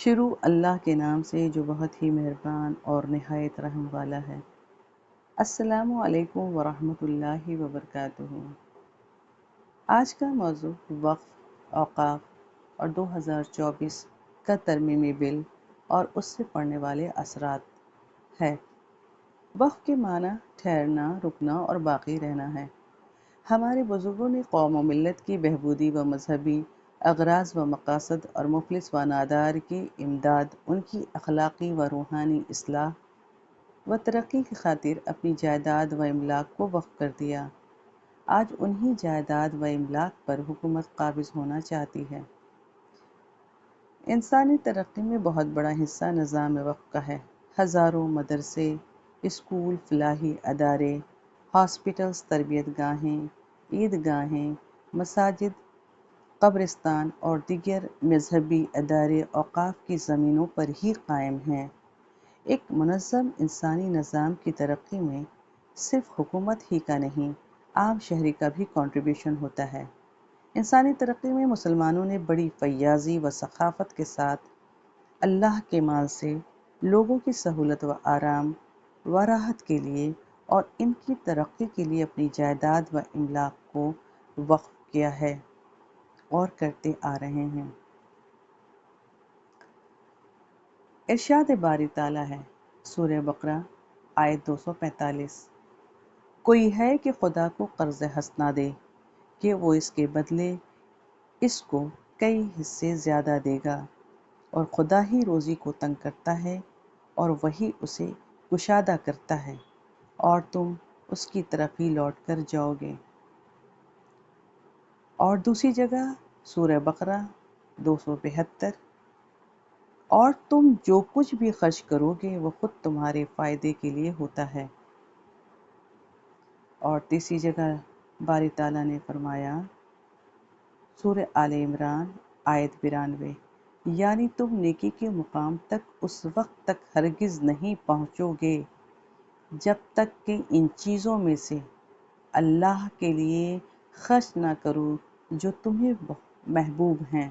شروع اللہ کے نام سے جو بہت ہی مہربان اور نہایت رحم والا ہے۔ السلام علیکم ورحمۃ اللہ وبرکاتہ۔ آج کا موضوع وقف، اوقاف اور 2024 کا ترمیمی بل اور اس سے پڑنے والے اثرات ہے۔ وقف کے معنی ٹھہرنا، رکنا اور باقی رہنا ہے۔ ہمارے بزرگوں نے قوم و ملت کی بہبودی و مذہبی اغراض و مقاصد اور مفلس و نادار کی امداد، ان کی اخلاقی و روحانی اصلاح و ترقی کی خاطر اپنی جائیداد و املاک کو وقف کر دیا۔ آج انہی جائیداد و املاک پر حکومت قابض ہونا چاہتی ہے۔ انسانی ترقی میں بہت بڑا حصہ نظام وقف کا ہے۔ ہزاروں مدرسے، اسکول، فلاحی ادارے، ہاسپٹلز، تربیت گاہیں، عیدگاہیں، مساجد، قبرستان اور دیگر مذہبی ادارے اوقاف کی زمینوں پر ہی قائم ہیں۔ ایک منظم انسانی نظام کی ترقی میں صرف حکومت ہی کا نہیں، عام شہری کا بھی کنٹریبیوشن ہوتا ہے۔ انسانی ترقی میں مسلمانوں نے بڑی فیاضی و ثقافت کے ساتھ اللہ کے مال سے لوگوں کی سہولت و آرام و راحت کے لیے اور ان کی ترقی کے لیے اپنی جائیداد و املاک کو وقف کیا ہے اور کرتے آ رہے ہیں۔ ارشاد باری تعالیٰ ہے، سورہ بقرہ آیت 245۔ کوئی ہے کہ خدا کو قرض حسنہ دے کہ وہ اس کے بدلے اس کو کئی حصے زیادہ دے گا، اور خدا ہی روزی کو تنگ کرتا ہے اور وہی اسے کشادہ کرتا ہے، اور تم اس کی طرف ہی لوٹ کر جاؤ گے۔ اور دوسری جگہ سورہ بقرہ 272، اور تم جو کچھ بھی خرچ کرو گے وہ خود تمہارے فائدے کے لیے ہوتا ہے۔ اور تیسری جگہ باری تعالیٰ نے فرمایا، سورہ آل عمران آیت 92، یعنی تم نیکی کے مقام تک اس وقت تک ہرگز نہیں پہنچو گے جب تک کہ ان چیزوں میں سے اللہ کے لیے خرچ نہ کرو جو تمہیں محبوب ہیں۔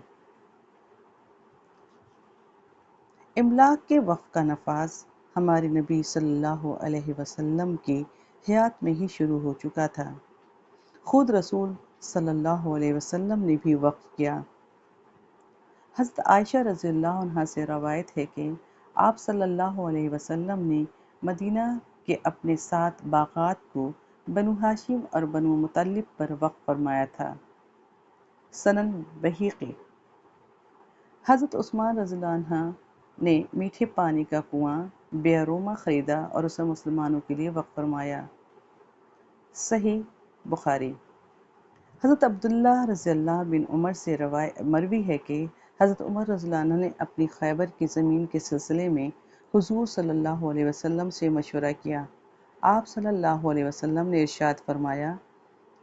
املاک کے وقف کا نفاذ ہمارے نبی صلی اللہ علیہ وسلم کی حیات میں ہی شروع ہو چکا تھا۔ خود رسول صلی اللہ علیہ وسلم نے بھی وقف کیا۔ حضرت عائشہ رضی اللہ عنہا سے روایت ہے کہ آپ صلی اللہ علیہ وسلم نے مدینہ کے اپنے 7 باغات کو بنو ہاشم اور بنو مطلب پر وقف فرمایا تھا۔ سنن بہیقی۔ حضرت عثمان رضی اللہ عنہ نے میٹھے پانی کا کنواں بیروما خریدا اور اسے مسلمانوں کے لیے وقف فرمایا۔ صحیح بخاری۔ حضرت عبداللہ رضی اللہ بن عمر سے مروی ہے کہ حضرت عمر رضی اللہ عنہ نے اپنی خیبر کی زمین کے سلسلے میں حضور صلی اللہ علیہ وسلم سے مشورہ کیا۔ آپ صلی اللہ علیہ وسلم نے ارشاد فرمایا،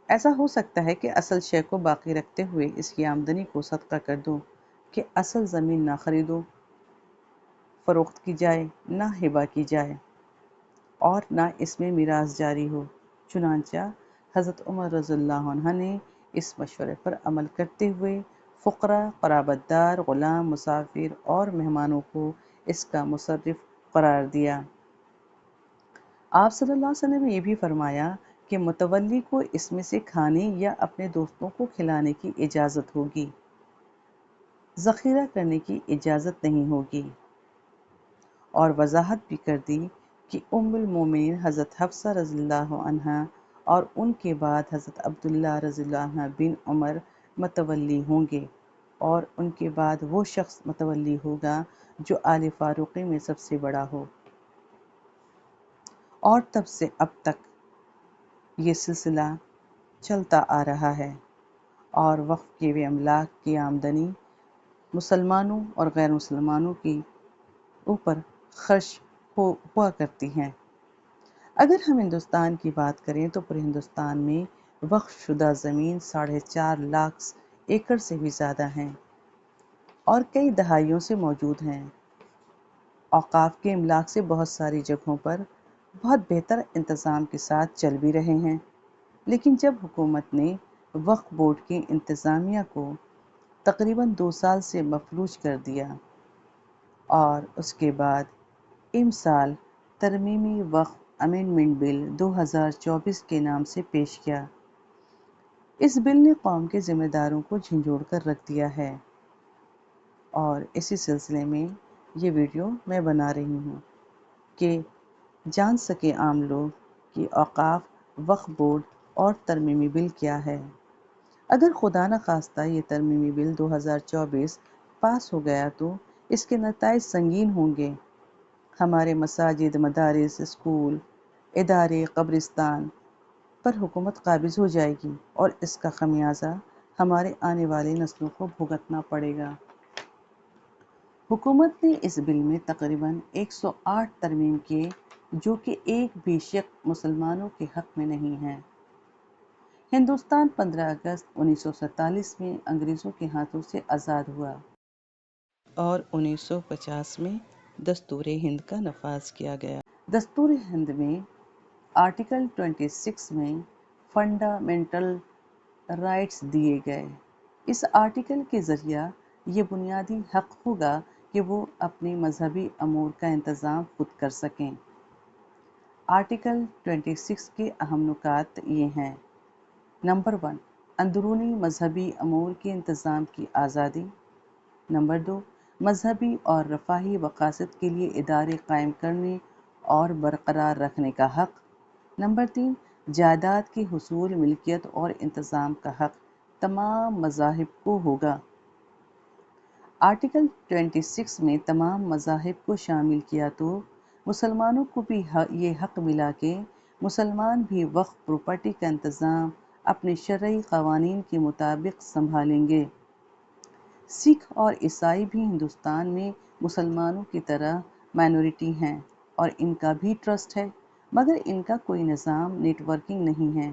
ایسا ہو سکتا ہے کہ اصل شے کو باقی رکھتے ہوئے اس کی آمدنی کو صدقہ کر دو، کہ اصل زمین نہ خریدو فروخت کی جائے، نہ ہبہ کی جائے، اور نہ اس میں میراث جاری ہو۔ چنانچہ حضرت عمر رضی اللہ عنہ نے اس مشورے پر عمل کرتے ہوئے فقراء، قرابت دار، غلام، مسافر اور مہمانوں کو اس کا مصرف قرار دیا۔ آپ صلی اللہ علیہ وسلم نے یہ بھی فرمایا کہ متولی کو اس میں سے کھانے یا اپنے دوستوں کو کھلانے کی اجازت ہوگی، ذخیرہ کرنے کی اجازت نہیں ہوگی۔ اور وضاحت بھی کر دی کہ ام المومنین حضرت حفصہ رضی اللہ عنہا اور ان کے بعد حضرت عبداللہ رضی اللہ عنہ بن عمر متولی ہوں گے، اور ان کے بعد وہ شخص متولی ہوگا جو آل فاروقی میں سب سے بڑا ہو۔ اور تب سے اب تک یہ سلسلہ چلتا آ رہا ہے، اور وقف کیے ہوئے املاک کی آمدنی مسلمانوں اور غیر مسلمانوں کی اوپر خرچ ہوا کرتی ہیں۔ اگر ہم ہندوستان کی بات کریں تو پورے ہندوستان میں وقف شدہ زمین 4.5 لاکھ ایکڑ سے بھی زیادہ ہیں اور کئی دہائیوں سے موجود ہیں۔ اوقاف کے املاک سے بہت ساری جگہوں پر بہت بہتر انتظام کے ساتھ چل بھی رہے ہیں، لیکن جب حکومت نے وقف بورڈ کی انتظامیہ کو تقریباً 2 سال سے مفلوج کر دیا، اور اس کے بعد امسال ترمیمی وقف امینڈمنٹ بل 2024 کے نام سے پیش کیا۔ اس بل نے قوم کے ذمہ داروں کو جھنجھوڑ کر رکھ دیا ہے، اور اسی سلسلے میں یہ ویڈیو میں بنا رہی ہوں کہ جان سکے عام لوگ کہ اوقاف، وقف بورڈ اور ترمیمی بل کیا ہے۔ اگر خدا نخواستہ یہ ترمیمی بل 2024 پاس ہو گیا تو اس کے نتائج سنگین ہوں گے۔ ہمارے مساجد، مدارس، اسکول، ادارے، قبرستان پر حکومت قابض ہو جائے گی، اور اس کا خمیازہ ہمارے آنے والی نسلوں کو بھگتنا پڑے گا۔ حکومت نے اس بل میں تقریباً 108 ترمیم کیے، جو کہ ایک بھی شق مسلمانوں کے حق میں نہیں ہے۔ ہندوستان 15 اگست 1947 میں انگریزوں کے ہاتھوں سے آزاد ہوا اور 1950 میں دستور ہند کا نفاذ کیا گیا۔ دستور ہند میں آرٹیکل 26 میں فنڈامنٹل رائٹس دیے گئے۔ اس آرٹیکل کے ذریعہ یہ بنیادی حق ہوگا کہ وہ اپنے مذہبی امور کا انتظام خود کر سکیں۔ آرٹیکل 26 کے اہم نکات یہ ہیں: نمبر 1، اندرونی مذہبی امور کے انتظام کی آزادی۔ نمبر 2، مذہبی اور رفاہی مقاصد کے لیے ادارے قائم کرنے اور برقرار رکھنے کا حق۔ نمبر 3، جائیداد کے حصول، ملکیت اور انتظام کا حق تمام مذاہب کو ہوگا۔ آرٹیکل 26 میں تمام مذاہب کو شامل کیا تو مسلمانوں کو بھی یہ حق ملا کہ مسلمان بھی وقف پراپرٹی کا انتظام اپنے شرعی قوانین کے مطابق سنبھالیں گے۔ سکھ اور عیسائی بھی ہندوستان میں مسلمانوں کی طرح مائنورٹی ہیں، اور ان کا بھی ٹرسٹ ہے، مگر ان کا کوئی نظام نیٹ ورکنگ نہیں ہے،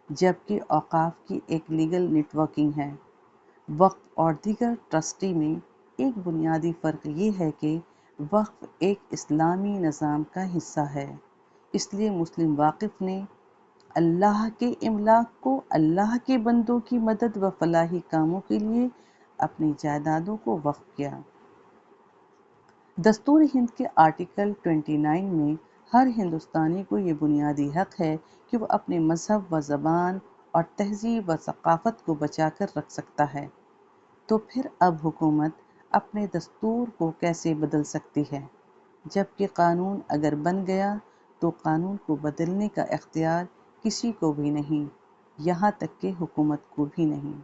جبکہ اوقاف کی ایک لیگل نیٹ ورکنگ ہے۔ وقف اور دیگر ٹرسٹی میں ایک بنیادی فرق یہ ہے کہ وقف ایک اسلامی نظام کا حصہ ہے، اس لیے مسلم واقف نے اللہ کے املاک کو اللہ کے بندوں کی مدد و فلاحی کاموں کے لیے اپنی جائیدادوں کو وقف کیا۔ دستور ہند کے آرٹیکل 29 میں ہر ہندوستانی کو یہ بنیادی حق ہے کہ وہ اپنے مذہب و زبان اور تہذیب و ثقافت کو بچا کر رکھ سکتا ہے۔ تو پھر اب حکومت اپنے دستور کو کیسے بدل سکتی ہے، جبکہ قانون اگر بن گیا تو قانون کو بدلنے کا اختیار کسی کو بھی نہیں، یہاں تک کہ حکومت کو بھی نہیں۔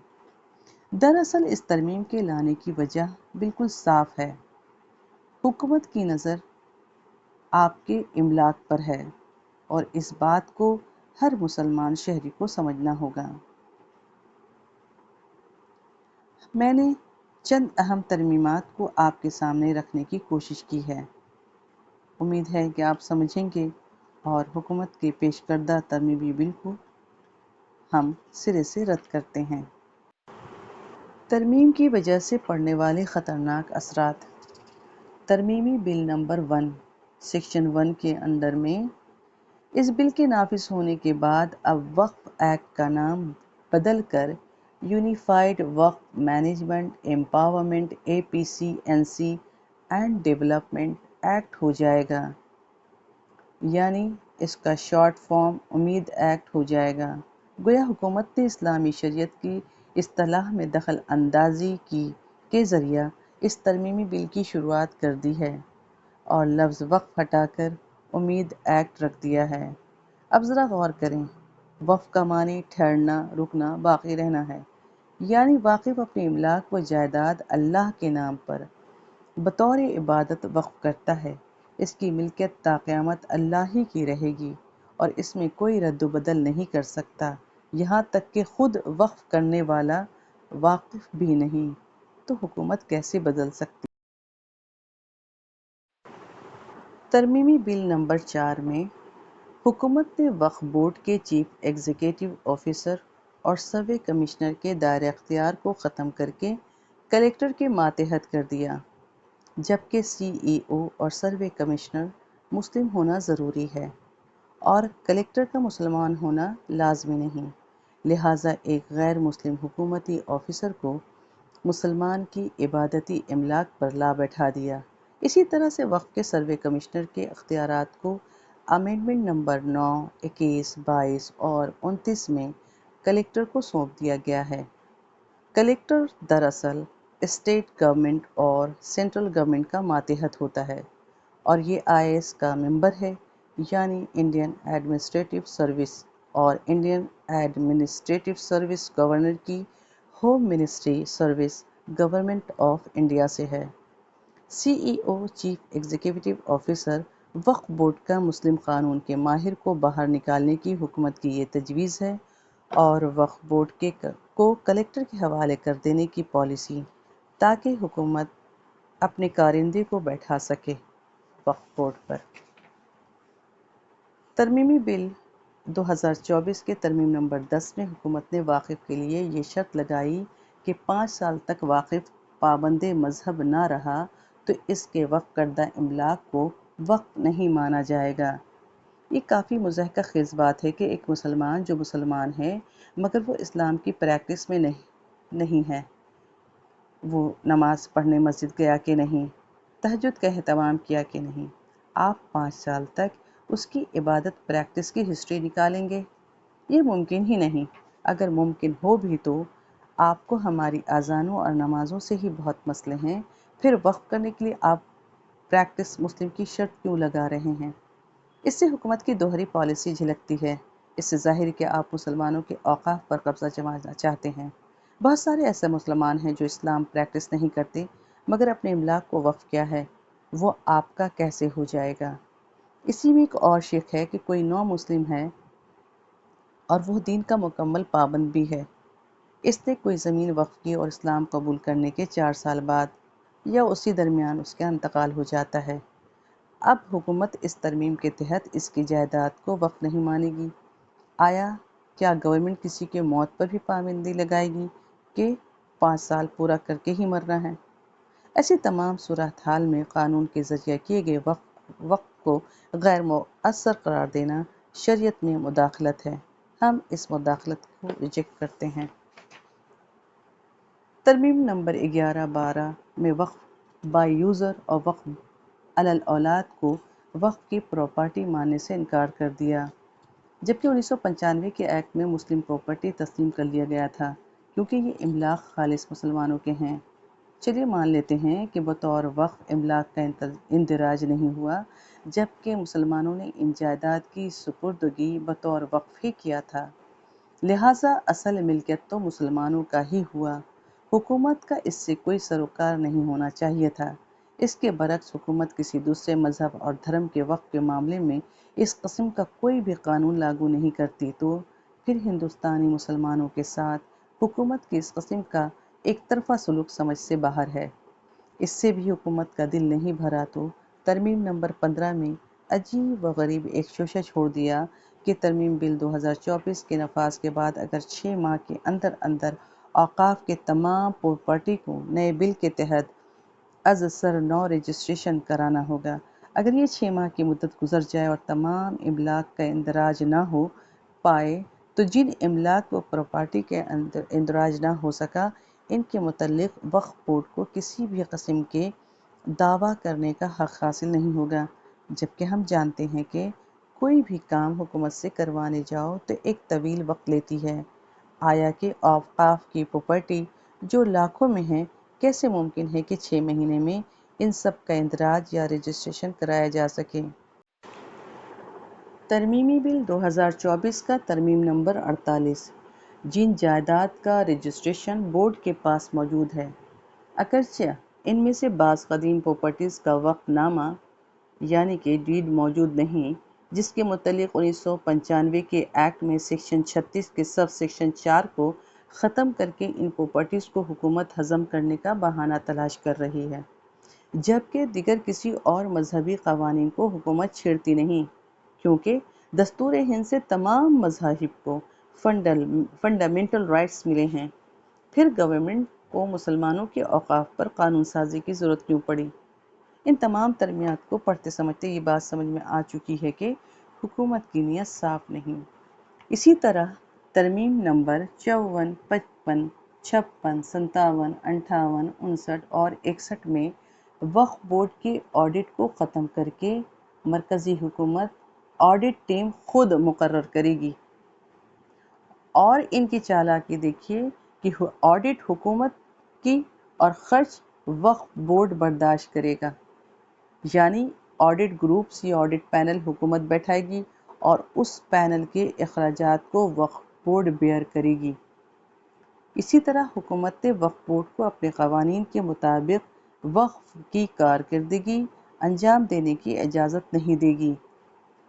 دراصل اس ترمیم کے لانے کی وجہ بالکل صاف ہے۔ حکومت کی نظر آپ کے املاک پر ہے، اور اس بات کو ہر مسلمان شہری کو سمجھنا ہوگا۔ میں نے چند اہم ترمیمات کو آپ کے سامنے رکھنے کی کوشش کی ہے۔ امید ہے کہ آپ سمجھیں گے، اور حکومت کے پیش کردہ ترمیمی بل کو ہم سرے سے رد کرتے ہیں۔ ترمیم کی وجہ سے پڑنے والے خطرناک اثرات۔ ترمیمی بل نمبر 1 سیکشن 1 کے انڈر میں اس بل کے نافذ ہونے کے بعد اب وقف ایکٹ کا نام بدل کر یونیفائیڈ وقف management empowerment APCNC and development act ہو جائے گا، یعنی اس کا شارٹ فارم امید ایکٹ ہو جائے گا۔ گویا حکومت نے اسلامی شریعت کی اصطلاح میں دخل اندازی کے ذریعہ اس ترمیمی بل کی شروعات کر دی ہے، اور لفظ وقف ہٹا کر امید ایکٹ رکھ دیا ہے۔ اب ذرا غور کریں، وقف کا معنی ٹھہرنا، رکنا، باقی رہنا ہے، یعنی واقف اپنی املاک و جائیداد اللہ کے نام پر بطور عبادت وقف کرتا ہے۔ اس کی ملکیت تا قیامت اللہ ہی کی رہے گی، اور اس میں کوئی رد و بدل نہیں کر سکتا، یہاں تک کہ خود وقف کرنے والا واقف بھی نہیں، تو حکومت کیسے بدل سکتی؟ ترمیمی بل نمبر 4 میں حکومت نے وقف بورڈ کے چیف ایگزیکٹو آفیسر اور سروے کمشنر کے دائرہ اختیار کو ختم کر کے کلکٹر کے ماتحت کر دیا، جبکہ CEO اور سروے کمشنر مسلم ہونا ضروری ہے، اور کلکٹر کا مسلمان ہونا لازمی نہیں، لہٰذا ایک غیر مسلم حکومتی آفیسر کو مسلمان کی عبادتی املاک پر لا بیٹھا دیا، اسی طرح سے وقف کے سروے کمشنر کے اختیارات کو امینڈمنٹ نمبر 9، 21، 22 اور 29 میں کلکٹر کو سونپ دیا گیا ہے۔ کلکٹر دراصل اسٹیٹ گورنمنٹ اور سینٹرل گورنمنٹ کا ماتحت ہوتا ہے اور یہ IAS کا ممبر ہے، یعنی انڈین ایڈمنسٹریٹو سروس، اور انڈین ایڈمنسٹریٹو سروس گورنر کی home ministry service government of India سے ہے۔ CEO چیف ایگزیکٹو آفیسر وقف بورڈ کا مسلم قانون کے ماہر کو باہر نکالنے کی حکومت کی یہ تجویز ہے اور وقف بورڈ کو کلکٹر کے حوالے کر دینے کی پالیسی، تاکہ حکومت اپنے کارندے کو بیٹھا سکے۔ وقف بورڈ پر ترمیمی بل 2024 کے ترمیم نمبر 10 میں حکومت نے واقف کے لیے یہ شرط لگائی کہ 5 سال تک واقف پابند مذہب نہ رہا تو اس کے وقف کردہ املاک کو وقف نہیں مانا جائے گا۔ یہ کافی مضحکہ خیز بات ہے کہ ایک مسلمان جو مسلمان ہے مگر وہ اسلام کی پریکٹس میں نہیں ہے، وہ نماز پڑھنے مسجد گیا کہ نہیں، تہجد کا اہتمام کیا کہ نہیں، آپ 5 سال تک اس کی عبادت پریکٹس کی ہسٹری نکالیں گے؟ یہ ممکن ہی نہیں۔ اگر ممکن ہو بھی تو آپ کو ہماری اذانوں اور نمازوں سے ہی بہت مسئلے ہیں، پھر وقف کرنے کے لیے آپ پریکٹس مسلم کی شرط کیوں لگا رہے ہیں؟ اس سے حکومت کی دوہری پالیسی جھلکتی ہے۔ اس سے ظاہر ہے کہ آپ مسلمانوں کے اوقاف پر قبضہ جمانا چاہتے ہیں۔ بہت سارے ایسے مسلمان ہیں جو اسلام پریکٹس نہیں کرتے مگر اپنے املاک کو وقف کیا ہے، وہ آپ کا کیسے ہو جائے گا؟ اسی میں ایک اور شک ہے کہ کوئی نو مسلم ہے اور وہ دین کا مکمل پابند بھی ہے، اس نے کوئی زمین وقف کی اور اسلام قبول کرنے کے 4 سال بعد یا اسی درمیان اس کا انتقال ہو جاتا ہے۔ اب حکومت اس ترمیم کے تحت اس کی جائیداد کو وقف نہیں مانے گی۔ آیا کیا گورنمنٹ کسی کے موت پر بھی پابندی لگائے گی کہ 5 سال پورا کر کے ہی مرنا ہے؟ ایسی تمام صورتحال میں قانون کے ذریعہ کیے گئے وقف کو غیر مؤثر قرار دینا شریعت میں مداخلت ہے۔ ہم اس مداخلت کو ریجیکٹ کرتے ہیں۔ ترمیم نمبر 11-12 میں وقف بائی یوزر اور وقف علی الاولاد کو وقف کی پراپرٹی ماننے سے انکار کر دیا، جبکہ 1995 کے ایکٹ میں مسلم پراپرٹی تسلیم کر لیا گیا تھا کیونکہ یہ املاک خالص مسلمانوں کے ہیں۔ چلیے مان لیتے ہیں کہ بطور وقف املاک کا اندراج نہیں ہوا، جبکہ مسلمانوں نے ان جائیداد کی سپردگی بطور وقف ہی کیا تھا، لہٰذا اصل ملکیت تو مسلمانوں کا ہی ہوا۔ حکومت کا اس سے کوئی سروکار نہیں ہونا چاہیے تھا۔ اس کے برعکس حکومت کسی دوسرے مذہب اور دھرم کے وقف کے معاملے میں اس قسم کا کوئی بھی قانون لاگو نہیں کرتی تو پھر ہندوستانی مسلمانوں کے ساتھ حکومت کی اس قسم کا ایک طرفہ سلوک سمجھ سے باہر ہے۔ اس سے بھی حکومت کا دل نہیں بھرا تو ترمیم نمبر 15 میں عجیب و غریب ایک شوشہ چھوڑ دیا کہ ترمیم بل 2024 کے نفاذ کے بعد اگر 6 ماہ کے اندر اندر اوقاف کے تمام پراپرٹی کو نئے بل کے تحت از سر نو رجسٹریشن کرانا ہوگا۔ اگر یہ 6 ماہ کی مدت گزر جائے اور تمام املاک کا اندراج نہ ہو پائے تو جن املاک و پراپرٹی کے اندراج نہ ہو سکا ان کے متعلق وقف بورڈ کو کسی بھی قسم کے دعویٰ کرنے کا حق حاصل نہیں ہوگا، جبکہ ہم جانتے ہیں کہ کوئی بھی کام حکومت سے کروانے جاؤ تو ایک طویل وقت لیتی ہے۔ آیا کہ اوقاف کی پراپرٹی جو لاکھوں میں ہے، کیسے ممکن ہے کہ 6 مہینے میں ان سب کا اندراج یا رجسٹریشن کرایا جا سکے؟ ترمیمی بل 2024 کا ترمیم نمبر 48 جن جائیداد کا رجسٹریشن بورڈ کے پاس موجود ہے، اگرچہ ان میں سے بعض قدیم پراپرٹیز کا وقف نامہ یعنی کہ ڈیڈ موجود نہیں، جس کے متعلق 1995 کے ایکٹ میں سیکشن 36 کے سب سیکشن 4 کو ختم کر کے ان پراپرٹیز کو حکومت ہضم کرنے کا بہانہ تلاش کر رہی ہے، جبکہ دیگر کسی اور مذہبی قوانین کو حکومت چھیڑتی نہیں، کیونکہ دستور ہند سے تمام مذاہب کو فنڈامنٹل رائٹس ملے ہیں۔ پھر گورنمنٹ کو مسلمانوں کے اوقاف پر قانون سازی کی ضرورت کیوں پڑی؟ ان تمام ترمیمات کو پڑھتے سمجھتے یہ بات سمجھ میں آ چکی ہے کہ حکومت کی نیت صاف نہیں۔ اسی طرح ترمیم نمبر 54، 55، 56، 57، 58، 59 اور 61 میں وقف بورڈ کے آڈٹ کو ختم کر کے مرکزی حکومت آڈٹ ٹیم خود مقرر کرے گی۔ اور ان کی چالاکی دیکھیے کہ آڈٹ حکومت کی اور خرچ وقف بورڈ برداشت کرے گا، یعنی آڈٹ گروپس یا آڈٹ پینل حکومت بیٹھائے گی اور اس پینل کے اخراجات کو وقف بورڈ بیئر کرے گی۔ اسی طرح حکومت وقف بورڈ کو اپنے قوانین کے مطابق وقف کی کارکردگی انجام دینے کی اجازت نہیں دے گی،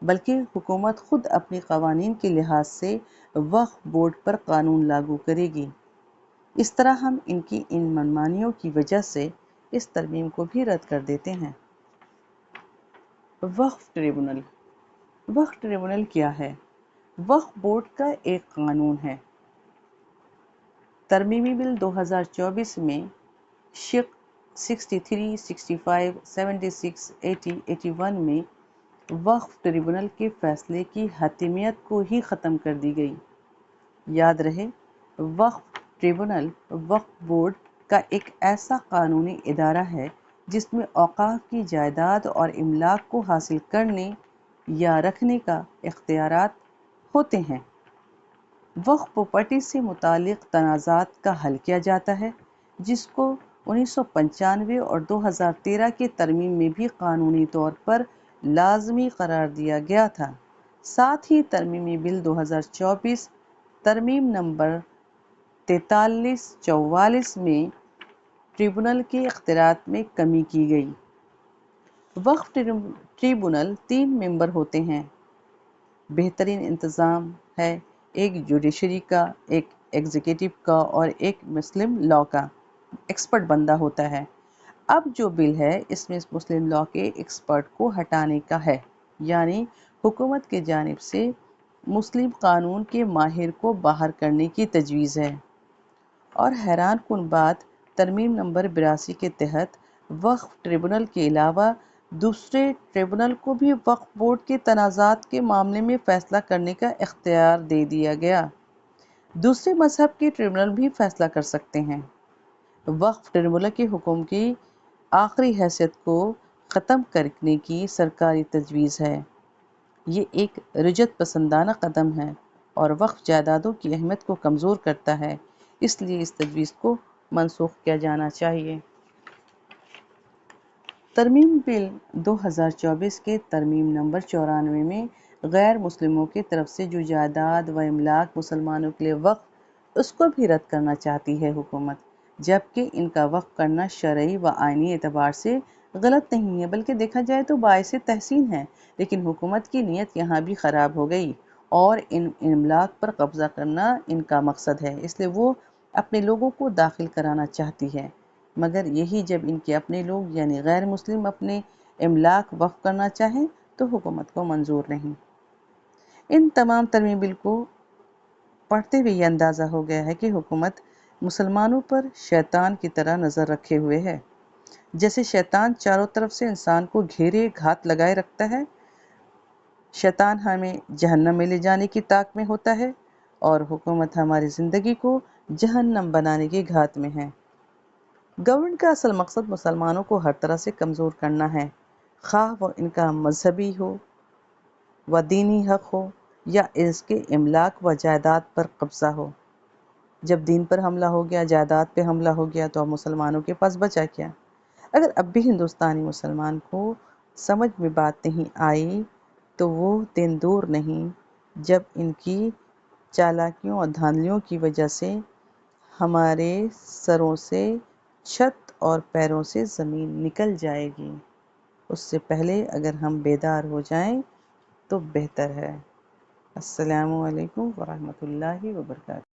بلکہ حکومت خود اپنی قوانین کے لحاظ سے وقف بورڈ پر قانون لاگو کرے گی۔ اس طرح ہم ان کی ان منمانیوں کی وجہ سے اس ترمیم کو بھی رد کر دیتے ہیں۔ وقف ٹریبونل۔ وقف ٹریبونل کیا ہے؟ وقف بورڈ کا ایک قانون ہے۔ ترمیمی بل 2024 میں شق 63، 65، 76، 80، 81 میں وقف ٹریبونل کے فیصلے کی حتمیت کو ہی ختم کر دی گئی۔ یاد رہے، وقف ٹریبونل وقف بورڈ کا ایک ایسا قانونی ادارہ ہے جس میں اوقاف کی جائیداد اور املاک کو حاصل کرنے یا رکھنے کا اختیارات ہوتے ہیں۔ وقف پراپرٹی سے متعلق تنازعات کا حل کیا جاتا ہے، جس کو 1995 اور 2013 کے ترمیم میں بھی قانونی طور پر لازمی قرار دیا گیا تھا۔ ساتھ ہی ترمیمی بل 2024 ترمیم نمبر 4344 میں ٹریبونل کے اختیارات میں کمی کی گئی۔ وقف ٹریبونل 3 ممبر ہوتے ہیں۔ بہترین انتظام ہے، ایک جوڈیشری کا، ایک ایگزیکٹو کا اور ایک مسلم لاء کا ایکسپرٹ بندہ ہوتا ہے۔ اب جو بل ہے اس میں مسلم لاء کے ایکسپرٹ کو ہٹانے کا ہے، یعنی حکومت کی جانب سے مسلم قانون کے ماہر کو باہر کرنے کی تجویز ہے۔ اور حیران کن بات، ترمیم نمبر 82 کے تحت وقف ٹریبونل کے علاوہ دوسرے ٹریبونل کو بھی وقف بورڈ کے تنازعات کے معاملے میں فیصلہ کرنے کا اختیار دے دیا گیا۔ دوسرے مذہب کے ٹریبونل بھی فیصلہ کر سکتے ہیں۔ وقف ٹریبونل کے حکم کی آخری حیثیت کو ختم کرنے کی سرکاری تجویز ہے۔ یہ ایک رجعت پسندانہ قدم ہے اور وقف جائیدادوں کی اہمیت کو کمزور کرتا ہے، اس لیے اس تجویز کو منسوخ کیا جانا چاہیے۔ ترمیم بل 2024 کے ترمیم نمبر 94 میں غیر مسلموں کی طرف سے جو جائیداد و املاک مسلمانوں کے لیے وقف، اس کو بھی رد کرنا چاہتی ہے حکومت، جبکہ ان کا وقف کرنا شرعی و آئینی اعتبار سے غلط نہیں ہے، بلکہ دیکھا جائے تو باعث تحسین ہے۔ لیکن حکومت کی نیت یہاں بھی خراب ہو گئی اور ان املاک پر قبضہ کرنا ان کا مقصد ہے، اس لیے وہ اپنے لوگوں کو داخل کرانا چاہتی ہے، مگر یہی جب ان کے اپنے لوگ یعنی غیر مسلم اپنے املاک وقف کرنا چاہیں تو حکومت کو منظور نہیں۔ ان تمام ترمیم بل کو پڑھتے ہوئے یہ اندازہ ہو گیا ہے کہ حکومت مسلمانوں پر شیطان کی طرح نظر رکھے ہوئے ہے۔ جیسے شیطان چاروں طرف سے انسان کو گھیرے گھات لگائے رکھتا ہے، شیطان ہمیں جہنم میں لے جانے کی طاق میں ہوتا ہے اور حکومت ہماری زندگی کو جہنم بنانے کی گھات میں ہے۔ گورنمنٹ کا اصل مقصد مسلمانوں کو ہر طرح سے کمزور کرنا ہے، خواہ وہ ان کا مذہبی ہو و دینی حق ہو یا اس کے املاک و جائیداد پر قبضہ ہو۔ جب دین پر حملہ ہو گیا، جائیداد پہ حملہ ہو گیا تو اب مسلمانوں کے پاس بچا کیا؟ اگر اب بھی ہندوستانی مسلمان کو سمجھ میں بات نہیں آئی تو وہ دن دور نہیں جب ان کی چالاکیوں اور دھاندلیوں کی وجہ سے ہمارے سروں سے چھت اور پیروں سے زمین نکل جائے گی۔ اس سے پہلے اگر ہم بیدار ہو جائیں تو بہتر ہے۔ السلام علیکم ورحمۃ اللہ وبرکاتہ۔